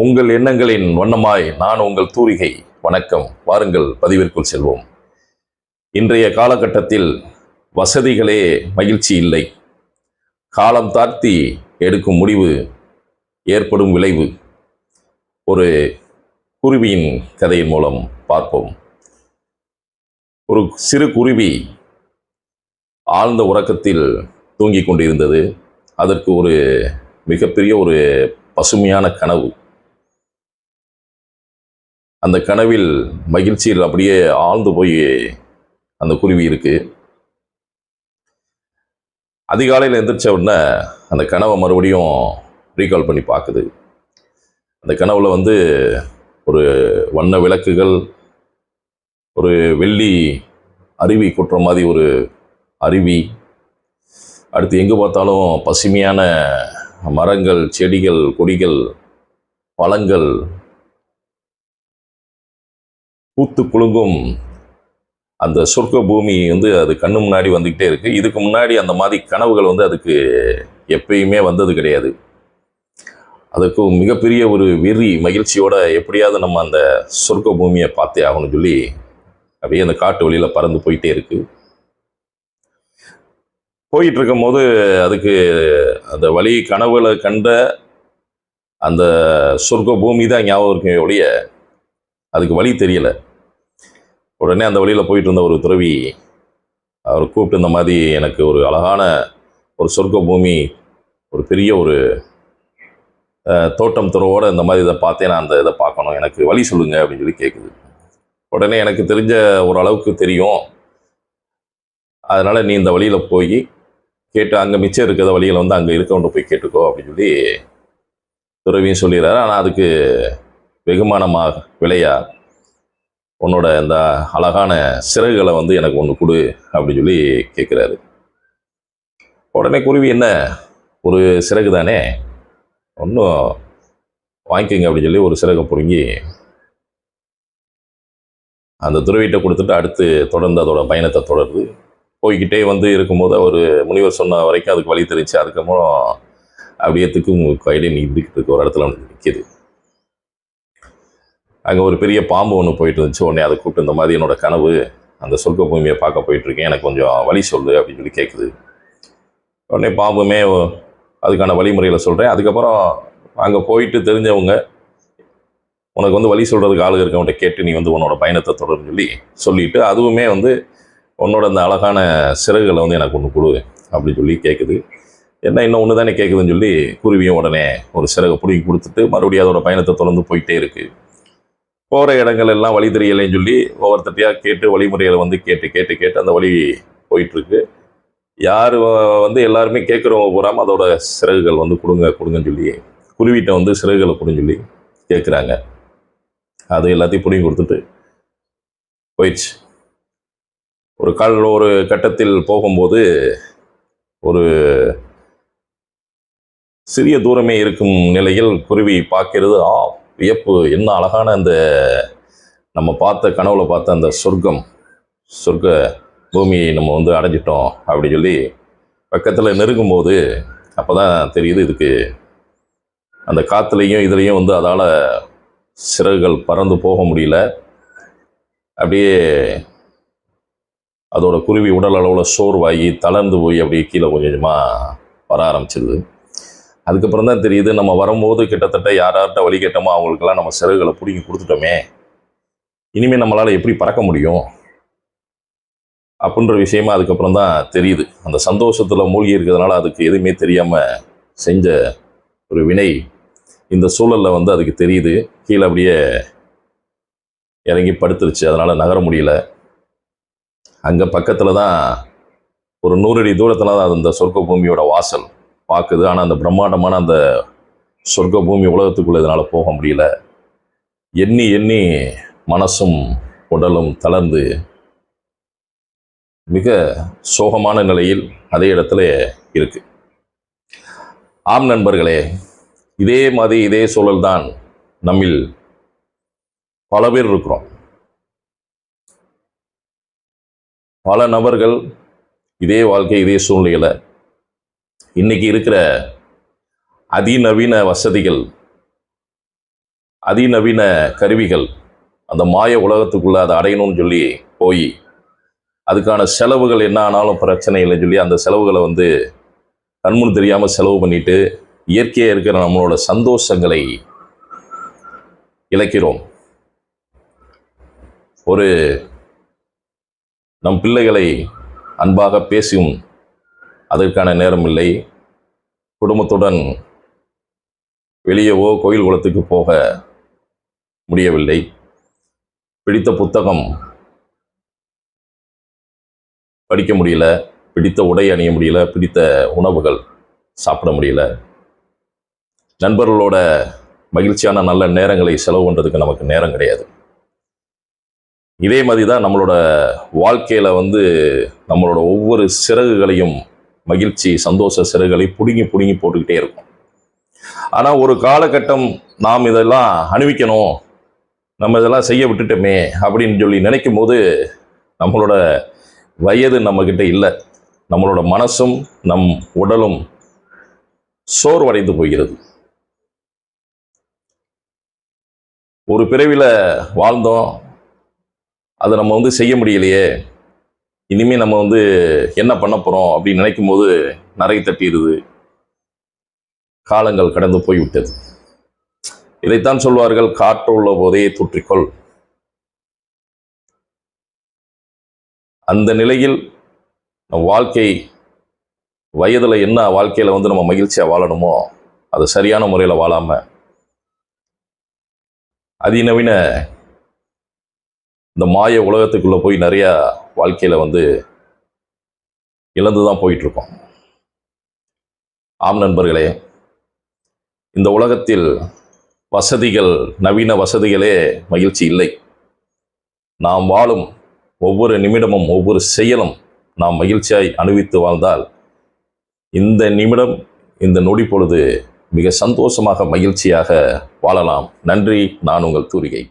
உங்கள் எண்ணங்களின் வண்ணமாய் நான் உங்கள் தூரிகை. வணக்கம். வாருங்கள் பதிவிற்குள் செல்வோம். இன்றைய காலகட்டத்தில் வசதிகளே மகிழ்ச்சி இல்லை. காலம் தாழ்த்தி எடுக்கும் முடிவு ஏற்படும் விளைவு ஒரு குருவியின் கதையின் மூலம் பார்ப்போம். ஒரு சிறு குருவி ஆழ்ந்த உறக்கத்தில் தூங்கிக் கொண்டிருந்தது. அதற்கு ஒரு மிகப்பெரிய ஒரு பசுமையான கனவு. அந்த கனவில் மகிழ்ச்சியில் அப்படியே ஆழ்ந்து போய் அந்த குருவி இருக்கு. அதிகாலையில் எந்திரிச்ச உடனே அந்த கனவை மறுபடியும் ரீகால் பண்ணி பார்க்குது. அந்த கனவுல ஒரு வண்ண விளக்குகள், ஒரு வெள்ளி அருவி கொட்டுற மாதிரி ஒரு அருவி, அடுத்து எங்கே பார்த்தாலும் பசுமையான மரங்கள், செடிகள், கொடிகள், பழங்கள், பூத்து குலுங்கும் அந்த சொர்க்க பூமி அது கண்ணு முன்னாடி வந்துக்கிட்டே இருக்கு. இதுக்கு முன்னாடி அந்த மாதிரி கனவுகள் அதுக்கு எப்பயுமே வந்தது கிடையாது. அதுக்கு மிகப்பெரிய ஒரு வெறி மகிழ்ச்சியோட எப்படியாவது நம்ம அந்த சொர்க்க பூமியை பார்த்தே ஆகணும்னு சொல்லி அப்படியே அந்த காட்டு வழியில் பறந்து போயிட்டே இருக்கு. போயிட்டு இருக்கும் போது அதுக்கு அந்த வழி கனவுகளை கண்ட அந்த சொர்க்க பூமி தான் ஞாபகம் இருக்குமே ஒழிய அதுக்கு வழி தெரியலை. உடனே அந்த வழியில் போயிட்டு இருந்த ஒரு துறவி அவர் கூப்பிட்டு, இந்த மாதிரி எனக்கு ஒரு அழகான ஒரு சொர்க்க பூமி, ஒரு பெரிய ஒரு தோட்டம் துறவோடு இந்த மாதிரி இதை பார்த்தேன், நான் அந்த இதை பார்க்கணும், எனக்கு வழி சொல்லுங்க அப்படின்னு சொல்லி கேட்குது. உடனே எனக்கு தெரிஞ்ச ஒரு அளவுக்கு தெரியும், அதனால் நீ இந்த வழியில் போய் கேட்டு அங்கே மிச்சம் இருக்கிற வழியில் அங்கே இருக்கவன்ட்டு போய் கேட்டுக்கோ அப்படின்னு சொல்லி துறவியும் சொல்லிடுறாரு. ஆனால் அதுக்கு வெகுமானமாக விலையா உன்னோட இந்த அழகான சிறகுகளை எனக்கு ஒன்று கொடு அப்படின்னு சொல்லி கேட்குறாரு. உடனே குருவி, என்ன ஒரு சிறகு தானே, ஒன்றும் வாங்கிக்கோங்க அப்படின்னு சொல்லி ஒரு சிறகை பிடுங்கி அந்த துறவிகிட்ட கொடுத்துட்டு அடுத்து தொடர்ந்து அதோட பயணத்தை தொடருது. போய்கிட்டே இருக்கும்போது ஒரு முனிவர் சொன்ன வரைக்கும் அதுக்கு வழி தெரிஞ்சு, அதுக்கப்புறம் அப்படியே கையிலே நீந்துக்கிட்டு இருக்க ஒரு இடத்துல நிற்கிது. அங்கே ஒரு பெரிய பாம்பு ஒன்று போயிட்டு இருந்துச்சு. உடனே அதை கூப்பிட்டு, இந்த மாதிரி என்னோட கனவு அந்த சொர்க்க பூமியை பார்க்க போயிட்டுருக்கேன், எனக்கு கொஞ்சம் வழி சொல்லு அப்படின்னு சொல்லி கேட்குது. உடனே பாம்புமே அதுக்கான வழிமுறையில் சொல்கிறேன். அதுக்கப்புறம் அங்கே போயிட்டு தெரிஞ்சவங்க உனக்கு வழி சொல்கிறதுக்கு ஆளுங்க இருக்கவன்கிட்ட கேட்டு நீ உன்னோட பயணத்தை தொடர்ந்து சொல்லிட்டு அதுவுமே உன்னோட அந்த அழகான சிறகுகளை எனக்கு ஒன்று கொடு அப்படின்னு சொல்லி கேட்குது. என்ன இன்னும் ஒன்று தானே கேட்குதுன்னு சொல்லி குருவியும் உடனே ஒரு சிறகை பிடிங்கி கொடுத்துட்டு மறுபடியும் அதோட பயணத்தை தொடர்ந்து போயிட்டே இருக்குது. போகிற இடங்கள் எல்லாம் வழி தெரியலைன்னு சொல்லி ஒவ்வொருத்தையாக கேட்டு வழிமுறைகளை கேட்டு கேட்டு கேட்டு அந்த வழி போயிட்டுருக்கு. யார் எல்லாருமே கேட்குறவங்க பூராமல் அதோட சிறகுகள் கொடுங்க கொடுங்கன்னு சொல்லி குருவிட்ட சிறகுகளை கொடுன்னு சொல்லி கேட்குறாங்க. அது எல்லாத்தையும் பிடிங்கி கொடுத்துட்டு போயிடுச்சு. ஒரு கட்டத்தில் போகும்போது ஒரு சிறிய தூரமே இருக்கும் நிலையில் குருவி பார்க்கிறது, வியப்பு, என்ன அழகான அந்த நம்ம கனவுல பார்த்த அந்த சொர்க்க பூமியை நம்ம அடைஞ்சிட்டோம் அப்படின்னு சொல்லி பக்கத்தில் நெருங்கும்போது அப்போ தான் தெரியுது, இதுக்கு அந்த காற்றுலையும் இதுலேயும் அதால் சிறகுகள் பறந்து போக முடியல. அப்படியே அதோட குருவி உடல் அளவில் சோர்வாகி தளர்ந்து போய் அப்படியே கீழே கொஞ்சம் கொஞ்சமாக வர ஆரம்பிச்சிடுது. அதுக்கப்புறம் தான் தெரியுது, நம்ம வரும்போது கிட்டத்தட்ட யார்கிட்ட வழி கேட்டோமோ அவங்களுக்கெல்லாம் நம்ம சிறகுகளை பிடிங்கி கொடுத்துட்டோமே, இனிமேல் நம்மளால் எப்படி பறக்க முடியும் அப்படின்ற விஷயமா அதுக்கப்புறம் தான் தெரியுது. அந்த சந்தோஷத்தில் மூழ்கி இருக்கிறதுனால அதுக்கு எதுவுமே தெரியாமல் செஞ்ச ஒரு வினை இந்த சூழலில் அதுக்கு தெரியுது. கீழே அப்படியே இறங்கி படுத்துருச்சு, அதனால் நகர முடியல. அங்கே பக்கத்தில் தான் ஒரு 100 அடி தூரத்தில் தான் அந்த சொர்க்க பூமியோட வாசல் பார்க்குது. ஆனால் அந்த பிரம்மாண்டமான அந்த சொர்க்க பூமி உலகத்துக்குள்ளே இதனால் போக முடியல. எண்ணி எண்ணி மனசும் உடலும் தளர்ந்து மிக சோகமான நிலையில் அதே இடத்துல இருக்கு. ஆம் நண்பர்களே, இதே மாதிரி இதே சூழல் தான் நம்மில் பல பேர் இருக்கிறோம். பல நபர்கள் இதே வாழ்க்கை, இதே சூழ்நிலையில் இன்னைக்கு இருக்கிற அதிநவீன வசதிகள் அதிநவீன கருவிகள் அந்த மாய உலகத்துக்குள்ளே அதை அடையணும்னு சொல்லி போய் அதுக்கான செலவுகள் என்ன ஆனாலும் பிரச்சனை இல்லைன்னு சொல்லி அந்த செலவுகளை வந்து கண்முன் தெரியாமல் செலவு பண்ணிட்டு இயற்கையாக இருக்கிற நம்மளோட சந்தோஷங்களை இழக்கிறோம். ஒரு நம் பிள்ளைகளை அன்பாக பேசும் அதற்கான நேரம் இல்லை. குடும்பத்துடன் வெளியவோ கோயில் குளத்துக்கு போக முடியவில்லை. பிடித்த புத்தகம் படிக்க முடியல, பிடித்த உடை அணிய முடியல, பிடித்த உணவுகள் சாப்பிட முடியல. நண்பர்களோட மகிழ்ச்சியான நல்ல நேரங்களை செலவு பண்ணுறதுக்கு நமக்கு நேரம் கிடையாது. இதே மாதிரி தான் நம்மளோட வாழ்க்கையில் வந்து நம்மளோட ஒவ்வொரு சிறகுகளையும் மகிழ்ச்சி சந்தோஷ சிறகுகளை பிடுங்கி போட்டுக்கிட்டே இருக்கும். ஆனால் ஒரு காலகட்டம் நாம் இதெல்லாம் அணிவிக்கணும், நம்ம இதெல்லாம் செய்ய விட்டுட்டோமே அப்படின்னு சொல்லி நினைக்கும் போது நம்மளோட வயது நம்மக்கிட்ட இல்லை, நம்மளோட மனசும் நம் உடலும் சோர்வடைந்து போகிறது. ஒரு பிறவியில் வாழ்ந்தோம், அதை நம்ம வந்து செய்ய முடியலையே, இனிமேல் நம்ம வந்து என்ன பண்ண போகிறோம் அப்படின்னு நினைக்கும் போது நிறைய தட்டிடுது. காலங்கள் கடந்து போய்விட்டது. இதைத்தான் சொல்வார்கள், காற்று உள்ள போதே தூற்றிக்கொள். அந்த நிலையில் நம் வாழ்க்கை வயதில் என்ன வாழ்க்கையில் வந்து நம்ம மகிழ்ச்சியாக வாழணுமோ அது சரியான முறையில் வாழாமல் அதிநவீன இந்த மாய உலகத்துக்குள்ளே போய் நிறையா வாழ்க்கையில் வந்து இழந்து தான் போயிட்டுருக்கோம். ஆம் நண்பர்களே, இந்த உலகத்தில் வசதிகள், நவீன வசதிகளே மகிழ்ச்சி இல்லை. நாம் வாழும் ஒவ்வொரு நிமிடமும் ஒவ்வொரு செயலும் நாம் மகிழ்ச்சியாய் அனுபவித்து வாழ்ந்தால் இந்த நிமிடம் இந்த நொடி பொழுது மிக சந்தோஷமாக மகிழ்ச்சியாக வாழலாம். நன்றி. நான் உங்கள் தூரிகை.